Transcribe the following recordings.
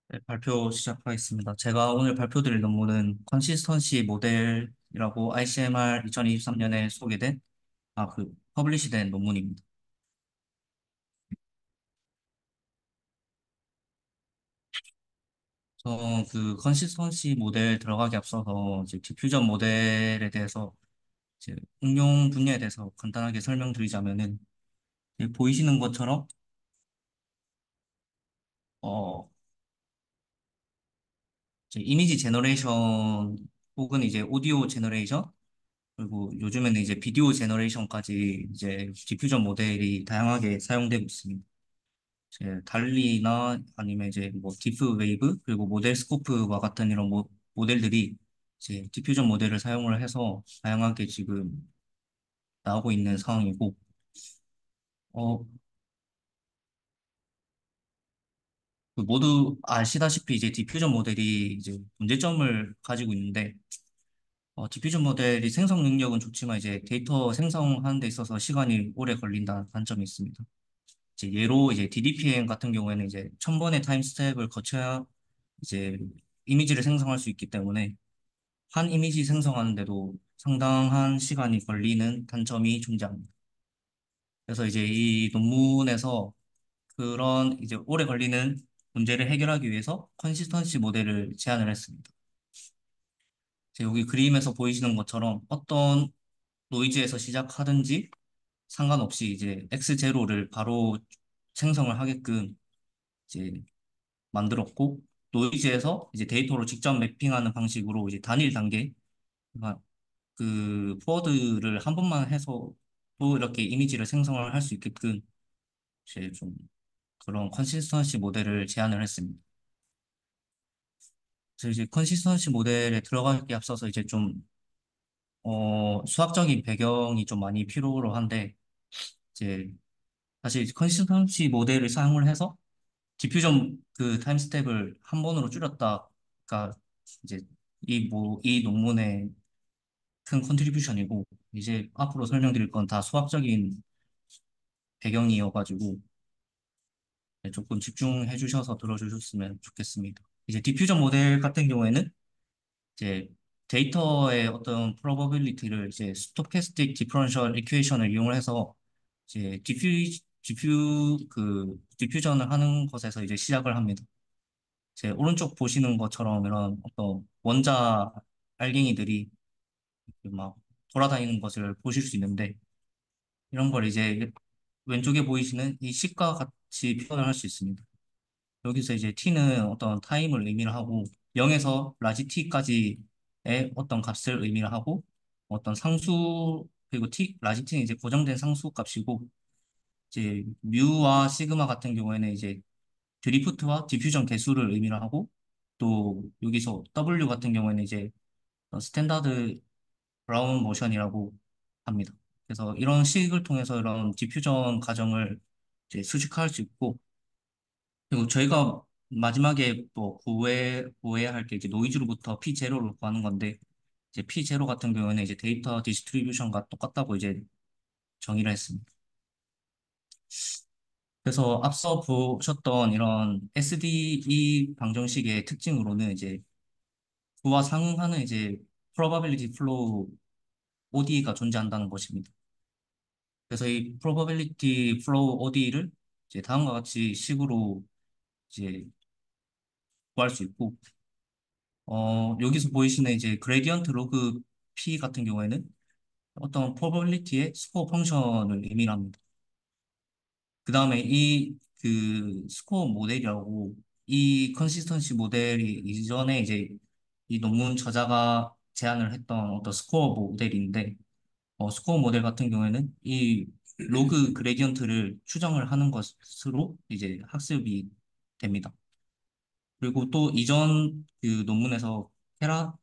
네, 발표 시작하겠습니다. 제가 오늘 발표드릴 논문은 컨시스턴시 모델이라고 ICMR 2023년에 소개된, 퍼블리시된 논문입니다. 컨시스턴시 모델 들어가기 앞서서 이제 디퓨전 모델에 대해서 이제 응용 분야에 대해서 간단하게 설명드리자면은, 보이시는 것처럼, 어, 이제 이미지 제너레이션 혹은 이제 오디오 제너레이션 그리고 요즘에는 이제 비디오 제너레이션까지 이제 디퓨전 모델이 다양하게 사용되고 있습니다. 이제 달리나 아니면 이제 뭐 디프 웨이브 그리고 모델 스코프와 같은 이런 모델들이 이제 디퓨전 모델을 사용을 해서 다양하게 지금 나오고 있는 상황이고, 어, 모두 아시다시피 이제 디퓨전 모델이 이제 문제점을 가지고 있는데, 디퓨전 모델이 생성 능력은 좋지만 이제 데이터 생성하는 데 있어서 시간이 오래 걸린다는 단점이 있습니다. 이제 예로 이제 DDPM 같은 경우에는 이제 1000번의 타임 스텝을 거쳐야 이제 이미지를 생성할 수 있기 때문에 한 이미지 생성하는데도 상당한 시간이 걸리는 단점이 존재합니다. 그래서 이제 이 논문에서 그런 이제 오래 걸리는 문제를 해결하기 위해서 컨시스턴시 모델을 제안을 했습니다. 이제 여기 그림에서 보이시는 것처럼 어떤 노이즈에서 시작하든지 상관없이 이제 X0를 바로 생성을 하게끔 이제 만들었고, 노이즈에서 이제 데이터로 직접 매핑하는 방식으로 이제 단일 단계, 그러니까 그 포워드를 한 번만 해서 또 이렇게 이미지를 생성을 할 수 있게끔 이제 좀 그런 컨시스턴시 모델을 제안을 했습니다. 그래서 이제 컨시스턴시 모델에 들어가기 앞서서 이제 좀 수학적인 배경이 좀 많이 필요로 한데, 이제 사실 컨시스턴시 모델을 사용을 해서 디퓨전 그 타임 스텝을 한 번으로 줄였다가 이제 이 논문의 큰 컨트리뷰션이고, 이제 앞으로 설명드릴 건 다 수학적인 배경이어가지고 네, 조금 집중해 주셔서 들어주셨으면 좋겠습니다. 이제 디퓨전 모델 같은 경우에는 이제 데이터의 어떤 프로버빌리티를 이제 스토캐스틱 디퍼런셜 이퀘이션을 이용을 해서 이제 디퓨전을 하는 것에서 이제 시작을 합니다. 제 오른쪽 보시는 것처럼 이런 어떤 원자 알갱이들이 막 돌아다니는 것을 보실 수 있는데, 이런 걸 이제 왼쪽에 보이시는 이 식과 같이 표현을 할 수 있습니다. 여기서 이제 t는 어떤 타임을 의미를 하고 0에서 라지 t까지의 어떤 값을 의미를 하고, 어떤 상수 그리고 라지 t는 이제 고정된 상수 값이고, 이제 뮤와 시그마 같은 경우에는 이제 드리프트와 디퓨전 개수를 의미를 하고, 또 여기서 w 같은 경우에는 이제 스탠다드 브라운 모션이라고 합니다. 그래서 이런 식을 통해서 이런 디퓨전 과정을 이제 수식할 수 있고, 그리고 저희가 마지막에 또 구해야 할 게 이제 노이즈로부터 P0를 구하는 건데, 이제 P0 같은 경우에는 이제 데이터 디스트리뷰션과 똑같다고 이제 정의를 했습니다. 그래서 앞서 보셨던 이런 SDE 방정식의 특징으로는 이제 그와 상응하는 이제 probability flow ODE가 존재한다는 것입니다. 그래서 이 probability flow ODE를 이제 다음과 같이 식으로 이제 구할 수 있고, 여기서 보이시는 이제 그레디언트 로그 P 같은 경우에는 어떤 probability의 스코어 펑션을 의미합니다. 그 다음에 이 그 스코어 모델이라고, 이 컨시스턴시 모델이 이전에 이제 이 논문 저자가 제안을 했던 어떤 스코어 모델인데, 스코어 모델 같은 경우에는 이 로그 그레디언트를 추정을 하는 것으로 이제 학습이 됩니다. 그리고 또 이전 그 논문에서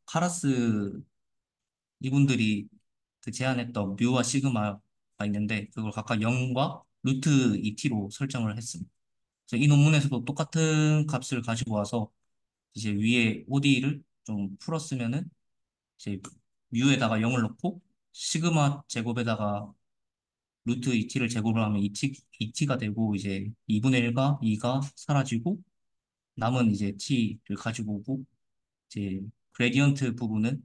카라스 이분들이 그 제안했던 뮤와 시그마가 있는데, 그걸 각각 0과 루트 2t로 설정을 했습니다. 그래서 이 논문에서도 똑같은 값을 가지고 와서 이제 위에 OD를 좀 풀었으면은 이제 뮤에다가 0을 넣고 시그마 제곱에다가 루트 2t를 제곱을 하면 2t가 되고 이제 2분의 1과 2가 사라지고 남은 이제 t를 가지고 오고 이제 그레디언트 부분은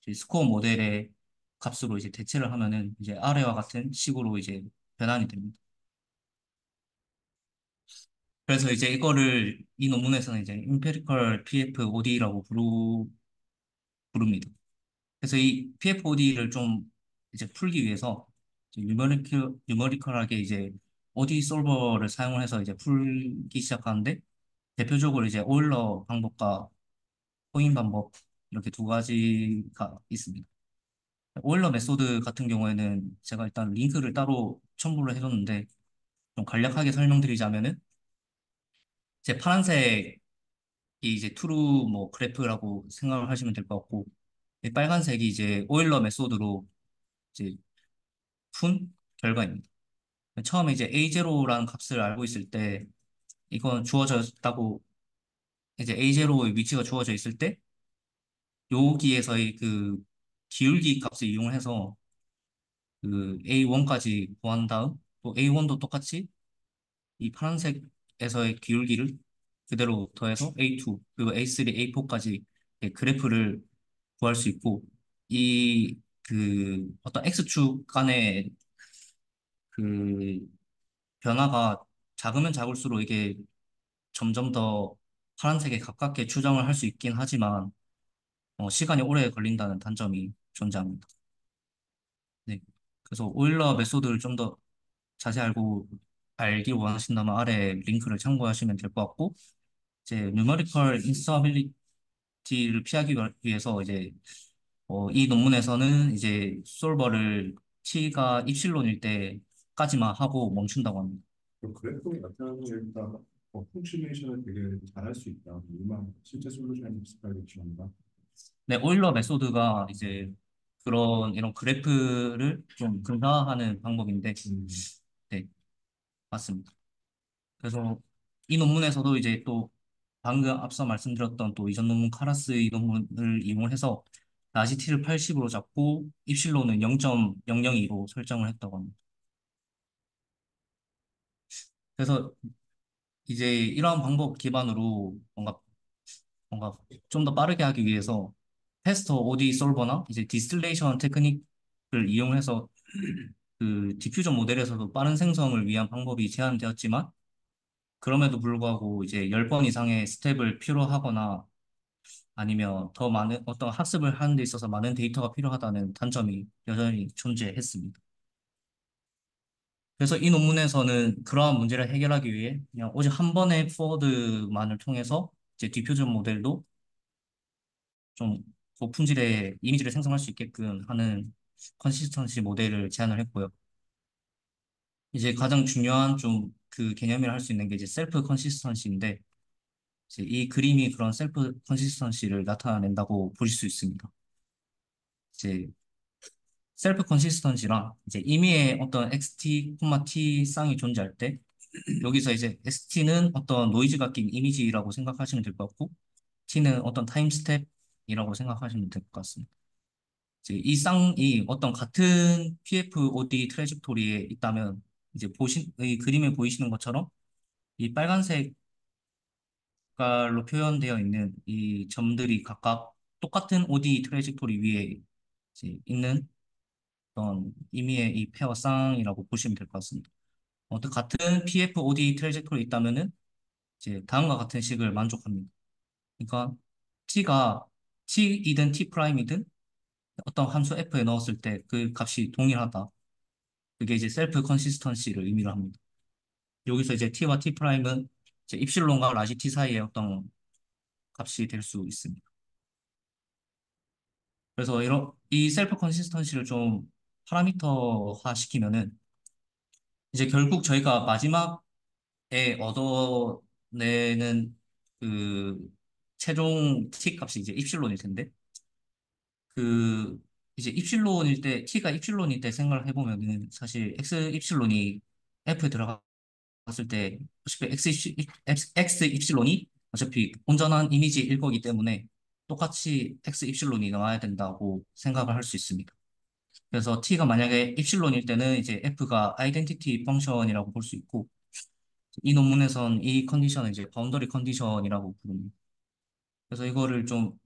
이제 스코어 모델의 값으로 이제 대체를 하면은 이제 아래와 같은 식으로 이제 변환이 됩니다. 그래서 이제 이거를 이 논문에서는 이제 empirical PFOD라고 부릅니다. 그래서 이 PFOD를 좀 이제 풀기 위해서 뉴머리컬하게 이제 OD 솔버를 사용을 해서 이제 풀기 시작하는데 대표적으로 이제 오일러 방법과 코인 방법 이렇게 두 가지가 있습니다. 오일러 메소드 같은 경우에는 제가 일단 링크를 따로 첨부를 해뒀는데 좀 간략하게 설명드리자면은 제 파란색이 이제 트루 뭐 그래프라고 생각을 하시면 될 것 같고 이 빨간색이 이제 오일러 메소드로 이제 푼 결과입니다. 처음에 이제 A0라는 값을 알고 있을 때 이건 주어졌다고 이제 A0의 위치가 주어져 있을 때 여기에서의 그 기울기 값을 이용을 해서 그 A1까지 구한 다음 또 A1도 똑같이 이 파란색에서의 기울기를 그대로 더해서 A2 그리고 A3, A4까지 그래프를 구할 수 있고 이 그 어떤 X축 간의 그 변화가 작으면 작을수록 이게 점점 더 파란색에 가깝게 추정을 할 수 있긴 하지만 시간이 오래 걸린다는 단점이 존재합니다. 네. 그래서 오일러 메소드를 좀 더 자세히 알기 원하신다면 아래 링크를 참고하시면 될 것 같고 이제 numerical instability를 피하기 위해서 이제 이 논문에서는 이제 솔버를 t가 입실론일 때까지만 하고 멈춘다고 합니다. 그 그래프에 나타나는 데다 펑큐레이션을 되게 잘할 수 있다. 일만 실제 솔루션에 익숙하게 한다. 네, 오일러 메소드가 이제 그런 이런 그래프를 좀 근사화하는 방법인데, 음, 네, 맞습니다. 그래서 이 논문에서도 이제 또 방금 앞서 말씀드렸던 또 이전 논문 카라스 이 논문을 이용해서 라지 t를 80으로 잡고 입실로는 0.002로 설정을 했다고 합니다. 그래서 이제 이러한 방법 기반으로 뭔가 좀 더 빠르게 하기 위해서 패스터 OD 솔버나 이제 디스틸레이션 테크닉을 이용해서 그 디퓨전 모델에서도 빠른 생성을 위한 방법이 제안되었지만 그럼에도 불구하고 이제 10번 이상의 스텝을 필요로 하거나 아니면 더 많은 어떤 학습을 하는 데 있어서 많은 데이터가 필요하다는 단점이 여전히 존재했습니다. 그래서 이 논문에서는 그러한 문제를 해결하기 위해 그냥 오직 한 번의 포워드만을 통해서 이제 디퓨전 모델도 좀 높은 질의 이미지를 생성할 수 있게끔 하는 컨시스턴시 모델을 제안을 했고요. 이제 가장 중요한 좀 그 개념이라 할 수 있는 게 이제 셀프 컨시스턴시인데 이제 이 그림이 그런 셀프 컨시스턴시를 나타낸다고 보실 수 있습니다. 이제 셀프 컨시스턴시랑 이제 임의의 어떤 xt, t 쌍이 존재할 때 여기서 이제 st는 어떤 노이즈가 낀 이미지라고 생각하시면 될 것 같고 t는 어떤 타임 스텝이라고 생각하시면 될 것 같습니다. 이제 이 쌍이 어떤 같은 PFOD 트래젝토리에 있다면 이제 이 그림에 보이시는 것처럼 이 빨간색 깔로 표현되어 있는 이 점들이 각각 똑같은 OD 트래젝토리 위에 이제 있는 어떤 의미의 이 페어 쌍이라고 보시면 될 것 같습니다. 또 같은 PFOD 트래젝토리 있다면은 이제 다음과 같은 식을 만족합니다. 그러니까 t가 t이든 t 프라임이든 어떤 함수 f에 넣었을 때 그 값이 동일하다. 그게 이제 셀프 컨시스턴시를 의미를 합니다. 여기서 이제 t와 t 프라임은 이제 입실론과 라지 t 사이의 어떤 값이 될 수 있습니다. 그래서 이 셀프 컨시스턴시를 좀 파라미터화 시키면은 이제 결국 저희가 마지막에 얻어내는 그 최종 t 값이 이제 입실론일 텐데 그 이제 입실론일 때 t가 입실론일 때 생각을 해보면은 사실 x 입실론이 f에 들어갔을 때 어차피 x 입실론이 어차피 온전한 이미지일 거기 때문에 똑같이 x 입실론이 나와야 된다고 생각을 할 수 있습니다. 그래서 t가 만약에 입실론일 때는 이제 f가 아이덴티티 펑션이라고 볼 수 있고, 이 논문에선 이 컨디션은 이제 바운더리 컨디션이라고 부릅니다. 그래서 이거를 좀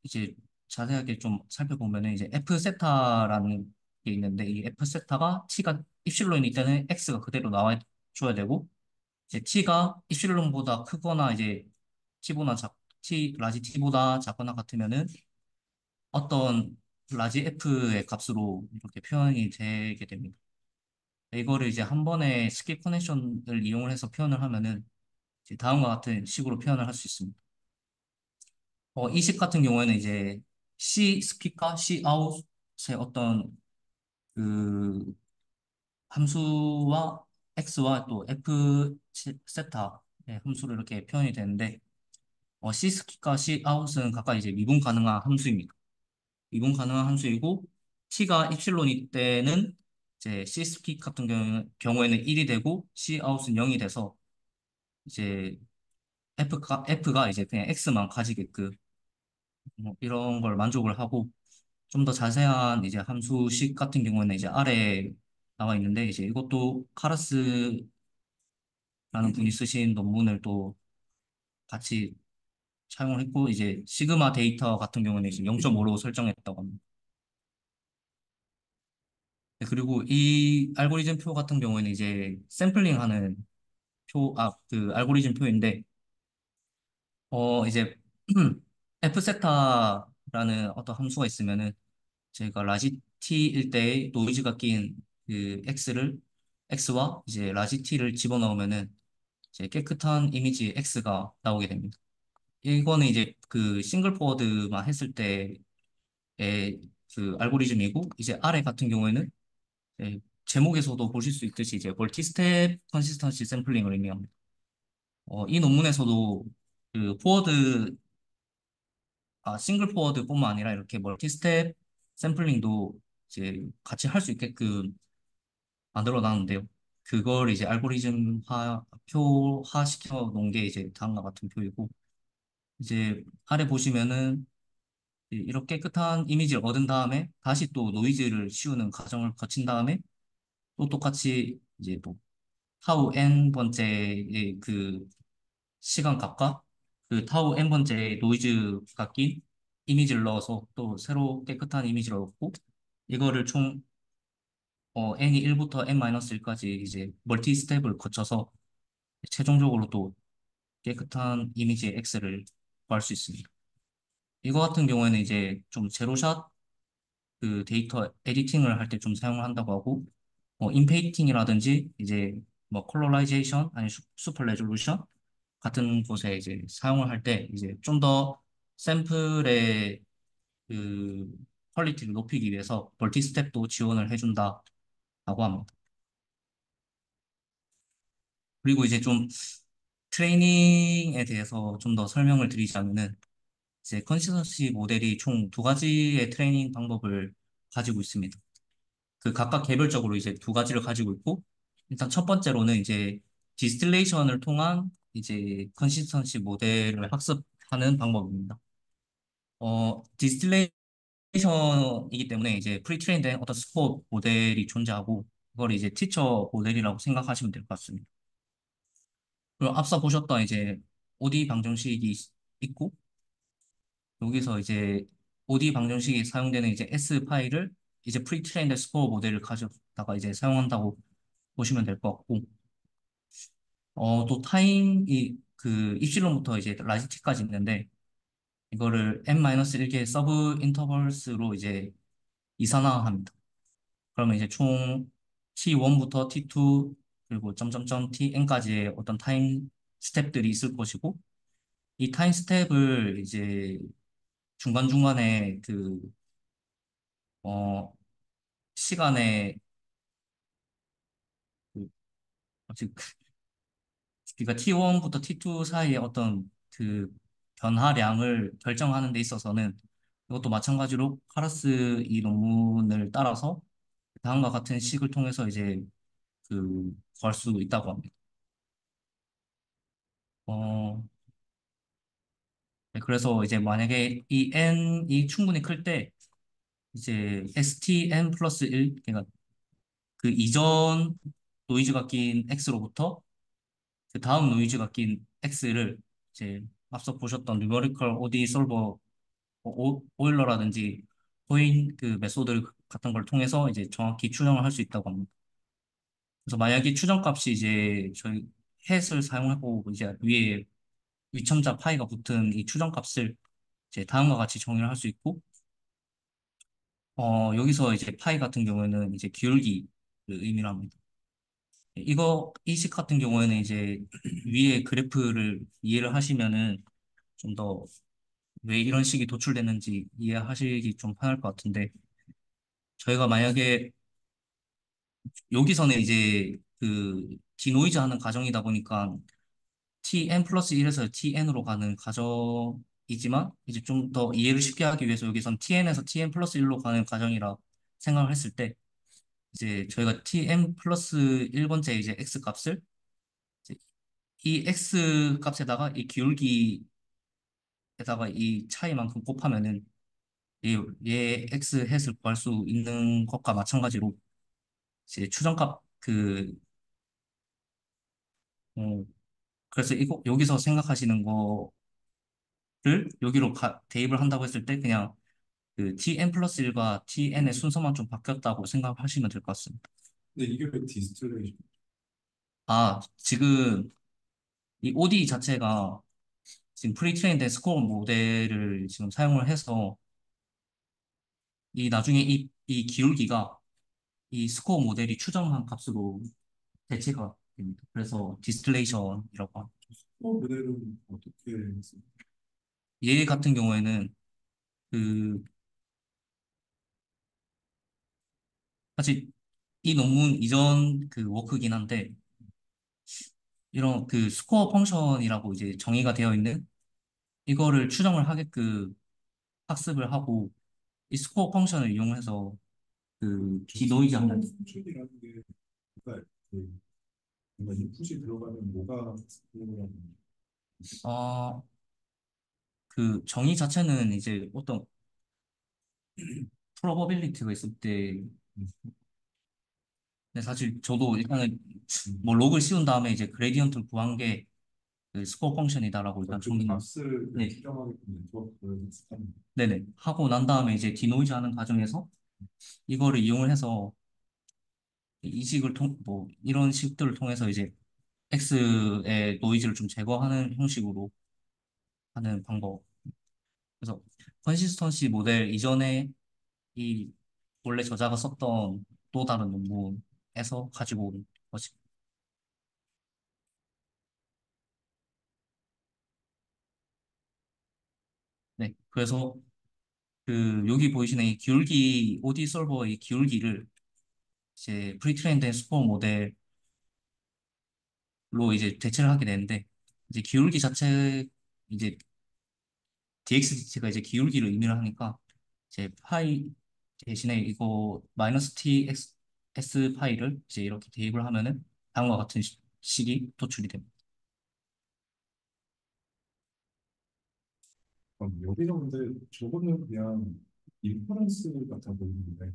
이제 자세하게 좀 살펴보면은 이제 f 세타라는 게 있는데, 이 f 세타가 t가 입실론일 때는 x가 그대로 나와 줘야 되고, 이제 t가 입실론보다 크거나 이제 t보다 라지 t보다 작거나 같으면은 어떤 라지 f의 값으로 이렇게 표현이 되게 됩니다. 이거를 이제 한 번에 스킵 커넥션을 이용을 해서 표현을 하면은 이제 다음과 같은 식으로 표현을 할 수 있습니다. 이 식 같은 경우에는 이제 C 스킵과 C 아웃의 어떤 그 함수와 X와 또 F 세타의 함수로 이렇게 표현이 되는데, C 스킵과 C 아웃은 각각 이제 미분 가능한 함수입니다. 미분 가능한 함수이고, t가 입실론일 때는 이제 C 스킵 같은 경우에는 1이 되고 C 아웃은 0이 돼서 이제 F가 이제 그냥 X만 가지게끔 이런 걸 만족을 하고, 좀 더 자세한 이제 함수식 같은 경우에는 이제 아래에 나와 있는데, 이제 이것도 카라스라는 분이 쓰신 논문을 또 같이 사용을 했고, 이제 시그마 데이터 같은 경우는 이제 0.5로 설정했다고 합니다. 네, 그리고 이 알고리즘 표 같은 경우에는 이제 샘플링 하는 그 알고리즘 표인데, 이제 f세타라는 어떤 함수가 있으면은 제가 라지 t일 때의 노이즈가 낀 그 x와 이제 라지 t를 집어넣으면은 이제 깨끗한 이미지 x가 나오게 됩니다. 이거는 이제 그 싱글 포워드만 했을 때의 그 알고리즘이고, 이제 아래 같은 경우에는 제목에서도 보실 수 있듯이 이제 멀티 스텝 컨시스턴시 샘플링을 의미합니다. 이 논문에서도 그 싱글 포워드뿐만 아니라 이렇게 멀티 스텝 샘플링도 이제 같이 할 수 있게끔 만들어 놨는데요. 그걸 이제 표화 시켜 놓은 게 이제 다음과 같은 표이고, 이제 아래 보시면은 이렇게 깨끗한 이미지를 얻은 다음에 다시 또 노이즈를 씌우는 과정을 거친 다음에 또 똑같이 이제 또 타우 n 번째의 그 시간값과 그 타우 n 번째의 노이즈가 낀 이미지를 넣어서 또 새로 깨끗한 이미지를 얻고, 이거를 총 n이 1부터 n-1까지 이제 멀티 스텝을 거쳐서 최종적으로 또 깨끗한 이미지의 X를 구할 수 있습니다. 이거 같은 경우에는 이제 좀 제로샷 그 데이터 에디팅을 할 때 좀 사용을 한다고 하고, 인페이팅이라든지 이제 뭐 컬러라이제이션 아니 슈퍼 레졸루션 같은 곳에 이제 사용을 할 때 이제 좀 더 샘플의 그 퀄리티를 높이기 위해서 멀티 스텝도 지원을 해준다라고 합니다. 그리고 이제 좀 트레이닝에 대해서 좀 더 설명을 드리자면은, 이제 컨시스턴시 모델이 총 두 가지의 트레이닝 방법을 가지고 있습니다. 그 각각 개별적으로 이제 두 가지를 가지고 있고, 일단 첫 번째로는 이제 디스틸레이션을 통한 이제 컨시스턴시 모델을 학습하는 방법입니다. 디스틸레이션이기 때문에 이제 프리트레인된 어떤 스코어 모델이 존재하고, 그걸 이제 티처 모델이라고 생각하시면 될 것 같습니다. 그리고 앞서 보셨던 이제 OD 방정식이 있고, 여기서 이제 OD 방정식이 사용되는 이제 S 파일을 이제 프리트레인드 스코어 모델을 가져다가 이제 사용한다고 보시면 될 것 같고, 또 타임이 그 입실론부터 이제 라지티까지 있는데, 이거를 n-1개의 서브 인터벌스로 이제 이산화합니다. 그러면 이제 총 t1부터 t2 그리고 점점점 tn까지의 어떤 타임 스텝들이 있을 것이고, 이 타임 스텝을 이제 중간중간에 어, 시간에 그, 즉, 그러니까 T1부터 T2 사이의 어떤 그 변화량을 결정하는 데 있어서는 이것도 마찬가지로 카라스 이 논문을 따라서 다음과 같은 식을 통해서 이제 구할 수 있다고 합니다. 어, 네, 그래서 이제 만약에 이 n이 충분히 클 때 이제 STM 플러스 1, 그러니까 그 이전 노이즈가 낀 X로부터 그 다음 노이즈가 낀 X를 이제 앞서 보셨던 뉴머리컬 ODE 솔버 오일러라든지 코인 그 메소드 같은 걸 통해서 이제 정확히 추정을 할 수 있다고 합니다. 그래서 만약에 추정값이 이제 저희 햇을 사용하고 이제 위에 위첨자 파이가 붙은 이 추정값을 이제 다음과 같이 정의를 할 수 있고, 여기서 이제 파이 같은 경우에는 이제 기울기를 의미를 합니다. 이 식 같은 경우에는 이제 위에 그래프를 이해를 하시면은 좀 더 왜 이런 식이 도출됐는지 이해하시기 좀 편할 것 같은데, 저희가 만약에 여기서는 이제 그 디노이즈 하는 과정이다 보니까 tn 플러스 1에서 tn으로 가는 과정이지만 이제 좀 더 이해를 쉽게 하기 위해서 여기선 tn에서 tn 플러스 1로 가는 과정이라 생각을 했을 때 이제 저희가 tn 플러스 1번째 이제 x 값을 이제 이 x 값에다가 이 기울기에다가 이 차이만큼 곱하면은 얘 x 햇을 구할 수 있는 것과 마찬가지로 이제 추정값 어, 그래서 이거 여기서 생각하시는 거를 여기로 대입을 한다고 했을 때 그냥 그 tn 플러스 1과 tn의 순서만 좀 바뀌었다고 생각하시면 될 것 같습니다. 근데 이게 왜 디스틸레이션? 아, 지금 이 OD 자체가 지금 프리트레인된 스코어 모델을 지금 사용을 해서 이 나중에 이 기울기가 이 스코어 모델이 추정한 값으로 대체가 됩니다. 그래서 디스틸레이션이라고 합니다. 모델은 어떻게 했어요? 얘 같은 경우에는 그 사실 이 논문 이전 그 워크긴 한데 이런 그 스코어 펑션이라고 이제 정의가 되어 있는 이거를 추정을 하게끔 학습을 하고 이 스코어 펑션을 이용해서 그 저 디노이즈 하는 스포츠이라는 게 뭔가 그 뭔가 인풋이 들어가면 뭐가 들어가는 어, 그 정의 자체는 이제 어떤 프로버빌리티가 있을 때 근데 사실 저도 일단은 뭐 로그를 씌운 다음에 이제 그레디언트를 구한 게 그 스코어 펑션이다라고 일단 그 정의 값을 네, 추정하게 되는 네트워크를 해석하는 네네 하고 난 다음에 이제 디노이즈 하는 과정에서 이거를 이용을 해서 이식을 뭐 이런 식들을 통해서 이제 X의 노이즈를 좀 제거하는 형식으로 하는 방법. 그래서 컨시스턴시 모델 이전에 이 원래 저자가 썼던 또 다른 논문에서 가지고 온 것이. 네. 그래서 그 여기 보이시는 이 기울기 OD 솔버의 기울기를 이제 프리트레인된 스코어 모델로 이제 대체를 하게 되는데 이제 기울기 자체 이제 dxdt가 이제 기울기를 의미를 하니까 이제 파이 대신에 이거 마이너스 tx s 파이를 이제 이렇게 대입을 하면은 다음과 같은 식이 도출이 됩니다. 여기서 근데 저거는 그냥 인퍼런스 같아 보이는데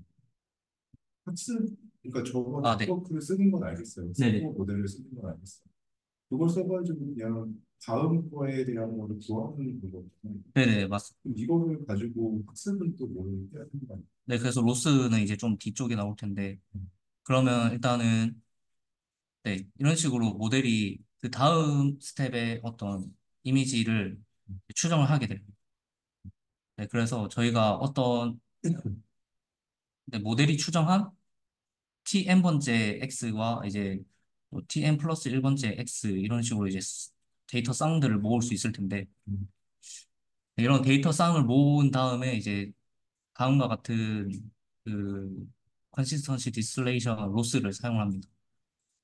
학습 그러니까 저거 아, 네. 네트워크를 쓰는 건 알겠어요. 네네. 스코어 모델을 쓰는 건 알겠어요. 그걸 써가지고 그냥 다음 거에 대한 거를 구하는 거거든요. 네네, 맞습니다. 그럼 이거를 가지고 학습은 또 뭘 해야 되는 거 아니에요? 네, 그래서 로스는 이제 좀 뒤쪽에 나올 텐데, 그러면 일단은, 네, 이런 식으로 모델이 그 다음 스텝의 어떤 이미지를 추정을 하게 됩니다. 네, 그래서 저희가 어떤 네, 모델이 추정한 tn번째 x와 이제 또 tn 플러스 1번째 x 이런 식으로 이제 데이터 쌍들을 모을 수 있을 텐데, 음. 이런 데이터 쌍을 모은 다음에 이제 다음과 같은 그 컨시스턴시 디스플레이션 로스를 사용합니다.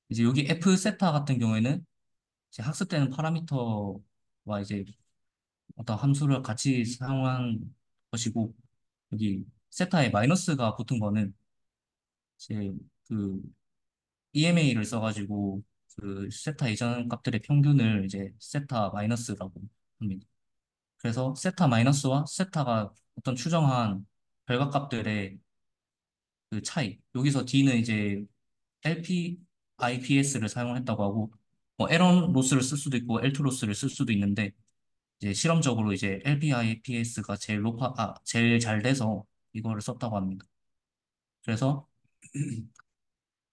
이제 여기 F 세타 같은 경우에는 이제 학습되는 파라미터와 이제 어떤 함수를 같이 사용한 것이고 여기 세타에 마이너스가 붙은 거는 이제 그 EMA를 써가지고 그 세타 이전 값들의 평균을 이제 세타 마이너스라고 합니다. 그래서 세타 마이너스와 세타가 어떤 추정한 결과값들의 그 차이. 여기서 D는 이제 LPIPS를 사용했다고 하고, 뭐 에런 로스를 쓸 수도 있고 L2 로스를 쓸 수도 있는데, 이제 실험적으로 이제 LPIPS가 제일 잘 돼서 이거를 썼다고 합니다. 그래서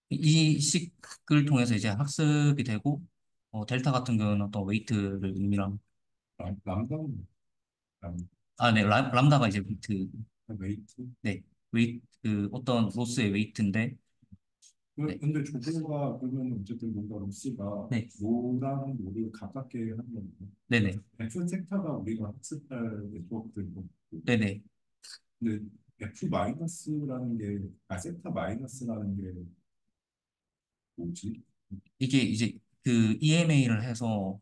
이 식을 통해서 이제 학습이 되고, 델타 같은 경우는 어떤 웨이트를 의미랑, 람다는 람, 아, 네, 람다가 이제 웨이트, 웨이트. 네, 웨이트, 그 어떤 로스의 웨이트인데, 네, 근데 조고가 그러면 어쨌든 뭔가 로스가 네, 로랑 로를 가깝게 하는 거고 네네, F 섹터가 우리가 학습할 네트워크들이고 네네. 근데 F 마이너스라는 게 섹터 마이너스라는 게 뭐지? 이게 이제 그 EMA를 해서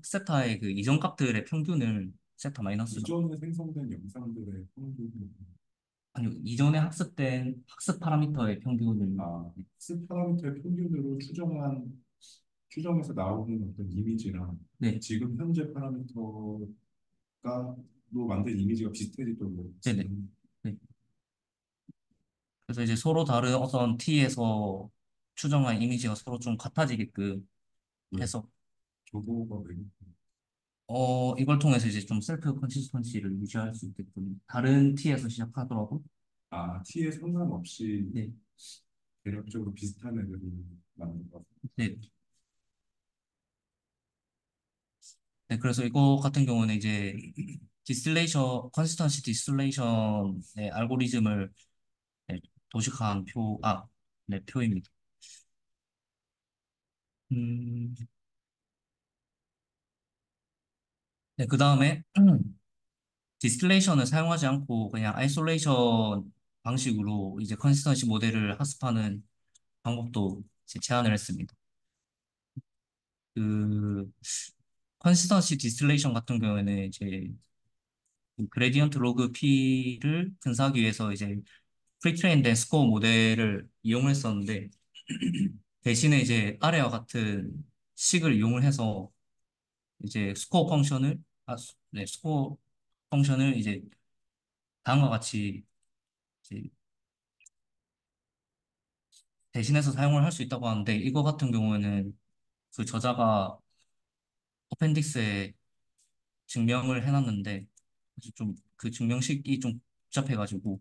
세타의 그 이전 값들의 평균을 세타 마이너스죠. 이전에 생성된 영상들의 평균 아니요, 이전에 학습된 학습 파라미터의 평균을, 학습 파라미터의 평균으로 추정해서 나오는 어떤 이미지랑 네, 지금 현재 파라미터가 로 만든 이미지가 비슷해지도록 네네. 지금 네. 그래서 이제 서로 다른 어떤 T에서 추정한 이미지가 서로 좀 같아지게끔 왜 해서, 조고가 왜 이걸 통해서 이제 좀 셀프 컨시스턴시를 유지할 수 있게끔 다른 T에서 시작하더라도, T에 상관없이 네, 대략적으로 비슷한 애들이 많은 것 같아요. 네. 네, 그래서 이거 같은 경우는 이제 컨시스턴시 디스틸레이션의 알고리즘을, 네, 도식한 네, 표입니다. 음, 네, 그 다음에 디스틸레이션을 사용하지 않고 그냥 아이솔레이션 방식으로 이제 컨시스턴시 모델을 학습하는 방법도 이제 제안을 했습니다. 그 컨시스턴시 디스틸레이션 같은 경우에는 이제 그레디언트 로그 P를 분석하기 위해서 이제 프리트레인된 스코어 모델을 이용했었는데, 대신에 이제 아래와 같은 식을 이용을 해서 이제 스코어 펑션을 이제 다음과 같이 이제 대신해서 사용을 할 수 있다고 하는데, 이거 같은 경우에는 그 저자가 어펜딕스에 증명을 해놨는데 좀 그 증명식이 좀 복잡해가지고,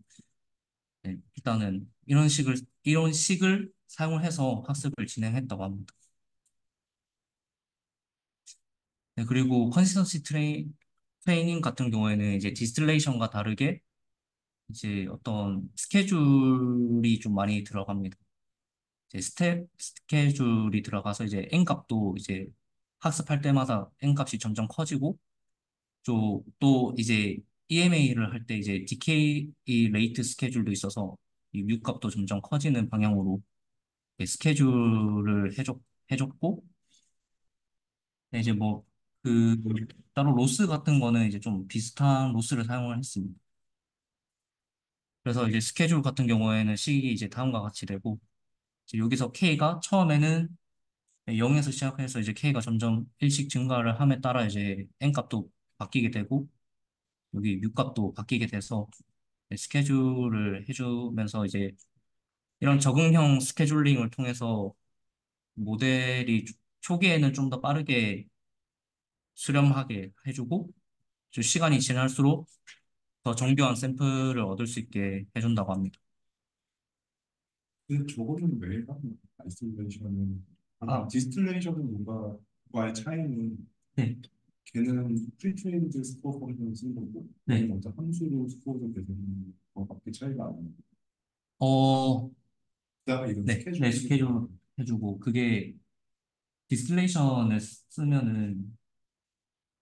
네, 일단은 이런 식을 사용을 해서 학습을 진행했다고 합니다. 네, 그리고 트레이닝 같은 경우에는 이제 디스틸레이션과 다르게 이제 어떤 스케줄이 좀 많이 들어갑니다. 이제 스텝 스케줄이 들어가서 이제 n 값도 이제 학습할 때마다 n 값이 점점 커지고, 또 이제 EMA를 할 때 이제 DK 레이트 스케줄도 있어서 이 뮤 값도 점점 커지는 방향으로 스케줄을 해줬고, 네, 이제 뭐 그 따로 로스 같은 거는 이제 좀 비슷한 로스를 사용을 했습니다. 그래서 이제 스케줄 같은 경우에는 식이 이제 다음과 같이 되고, 이제 여기서 K가 처음에는 0에서 시작해서 이제 K가 점점 일씩 증가를 함에 따라 이제 N 값도 바뀌게 되고, 여기 U 값도 바뀌게 돼서 스케줄을 해주면서 이제 이런 적응형 스케줄링을 통해서 모델이 초기에는 좀 더 빠르게 수렴하게 해주고, 좀 시간이 지날수록 더 정교한 샘플을 얻을 수 있게 해준다고 합니다. 근데 저거는 왜 하는 거야? 아이솔레이션은 뭔가 아, 디스틸레이션은 뭔가와의 차이는 네, 걔는 프리트레인드 스코어 펑션을 쓴 거고 네. 얘는 어떤 함수로 스코어를 계산하는 거밖에 차이가 안 나요. 어, 그다음에 이건 네, 스케줄링이 스케줄 해주고, 그게 디스틸레이션을 쓰면은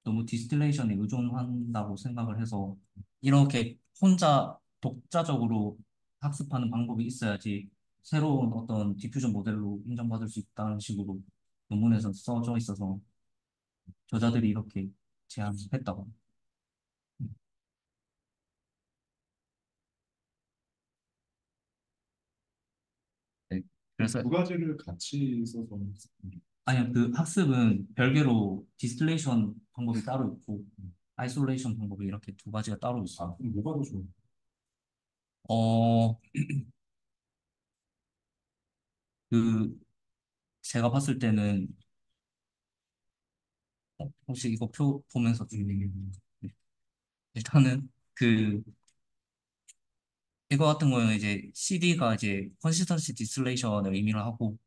너무 디스틸레이션에 의존한다고 생각을 해서, 이렇게 혼자 독자적으로 학습하는 방법이 있어야지 새로운 어떤 디퓨전 모델로 인정받을 수 있다는 식으로 논문에서 써져 있어서 저자들이 이렇게 제안했다고 합니다. 네. 그래서 두 가지를 같이 써서 아니요, 그 학습은 별개로 디스틸레이션 방법이 따로 있고 아이솔레이션 방법이 이렇게 두 가지가 따로 있어요. 그럼 뭐가 더 좋아요? 어, 그, 제가 봤을 때는, 혹시 이거 표 보면서 좀 얘기해. 네. 일단은, 이거 같은 경우는 이제 CD가 이제 컨시스턴시 디스레이션을 의미를 하고,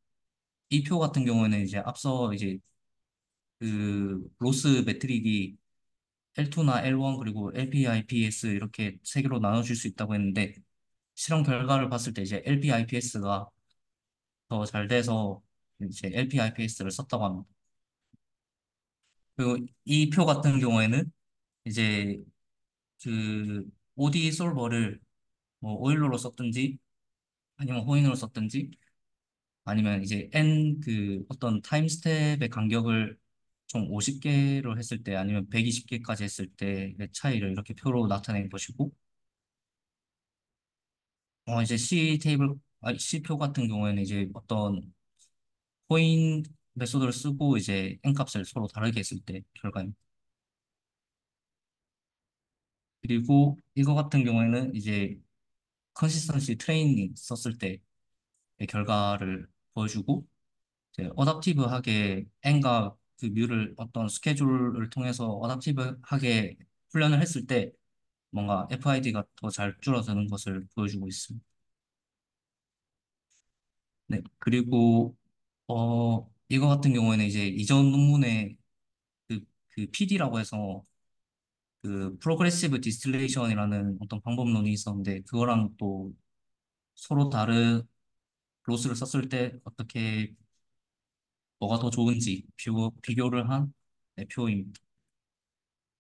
이 표 같은 경우에는 이제 앞서 이제 로스 매트릭이 L2나 L1 그리고 LPIPS 이렇게 세 개로 나눠줄 수 있다고 했는데, 실험 결과를 봤을 때 이제 LPIPS가 더 잘 돼서 이제 LPIPS를 썼다고 합니다. 그리고 이 표 같은 경우에는 이제 OD 솔버를 뭐 오일로로 썼든지 아니면 호인으로 썼든지 아니면 이제 어떤 타임 스텝의 간격을 총 50개로 했을 때 아니면 120개까지 했을 때의 차이를 이렇게 표로 나타낸 것이고 이제 C표 같은 경우에는 이제 어떤 호인 메소드를 쓰고 이제 n값을 서로 다르게 했을 때 결과입니다. 그리고 이거 같은 경우에는 이제 컨시스턴시 트레이닝 썼을 때의 결과를 보여주고 이제 어답티브하게 n과 그 뮤를 어떤 스케줄을 통해서 어답티브하게 훈련을 했을 때 뭔가 FID가 더 잘 줄어드는 것을 보여주고 있습니다. 네, 그리고 이거 같은 경우에는 이제 이전 논문에 PD라고 해서 프로그레시브 디스틸레이션이라는 어떤 방법론이 있었는데 그거랑 또 서로 다른 로스를 썼을 때 어떻게 뭐가 더 좋은지 비교를 한 네, 표입니다.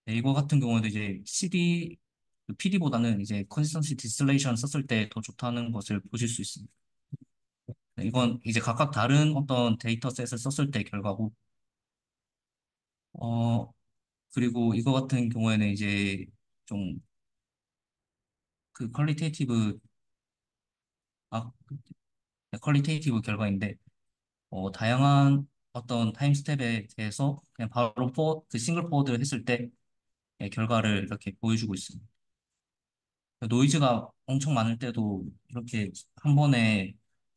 네, 이거 같은 경우에도 이제 PD보다는 이제 컨시스턴시 디스틸레이션 썼을 때 더 좋다는 것을 보실 수 있습니다. 네, 이건 이제 각각 다른 어떤 데이터셋을 썼을 때 결과고, 어, 그리고 이거 같은 경우에는 이제 좀 퀄리테이티브, 아, 퀄리테이티브 결과인데, 다양한 어떤 타임 스텝에 대해서 그냥 바로 싱글 포워드 했을 때 결과를 이렇게 보여주고 있습니다. 노이즈가 엄청 많을 때도 이렇게 한 번에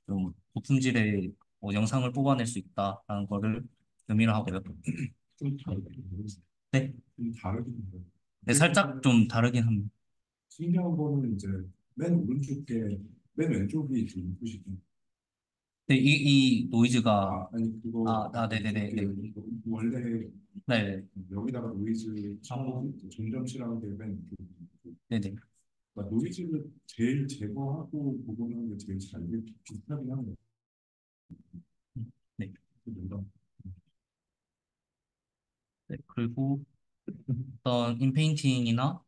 좀 고품질의 영상을 뽑아낼 수 있다라는 거를 의미를 하고요. 좀 다르게 네, 좀 다르긴 해요. 네, 어떻게 살짝 보면 좀 다르긴 합니다. 신기한 거는 이제 맨 오른쪽에 맨 왼쪽이 좀 인풋이죠. 네, 이 노이즈가, 아니 그거 네네네, 네, 원래 네, 네, 여기다가 노이즈 아, 칠하고 점점 칠하는 게맨 왼쪽이고 네네, 그러니까 노이즈를 제일 제거하고 보고는 게 제일 잘 비슷하긴 한데 네, 뭔가 네. 그리고 어떤 인페인팅이나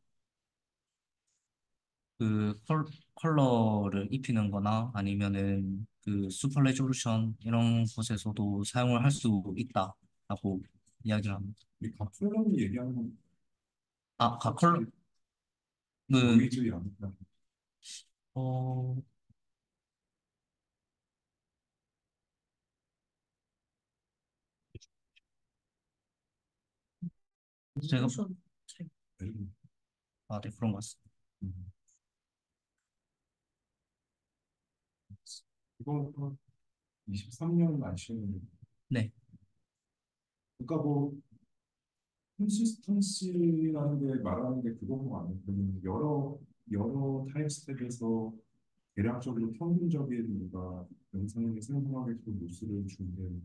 컬러를 입히는 거나 아니면은 슈퍼 레졸루션 이런 곳에서도 사용을 할 수 있다라고 이야기를 합니다. 이 각설람이 얘기하는 건 각 확실히 컬러는, 노이즈 양이다. 어, 제가, 네, 그런 것 같습니다. 이거 23년 아시는 네, 그러니까 뭐 컨시스턴시라는 게 말하는 게 그건 거 아니에요. 여러 타임 스텝에서 대략적으로 평균적인 뭔가 영상에 생성하게끔 모습을 주는 게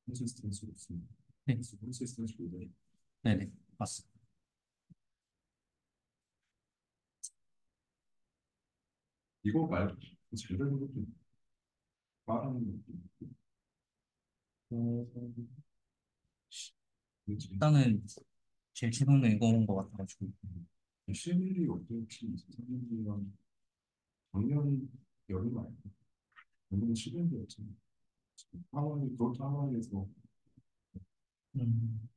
컨시스턴시로 있습니다. 네, 그래서 컨시스턴시 모델. 네, 네, 맞습니다. 이거 말고 잘 되는 것도 있고, 빠른 것도 있고, 어, 그렇지. 일단은 제일 최근에 이거 온 것 같아가지고. 실물이 어떨지 23년이랑 작년 여름 아니고 작년 7월이었지. 하와이, 그것도 하와이에서 음.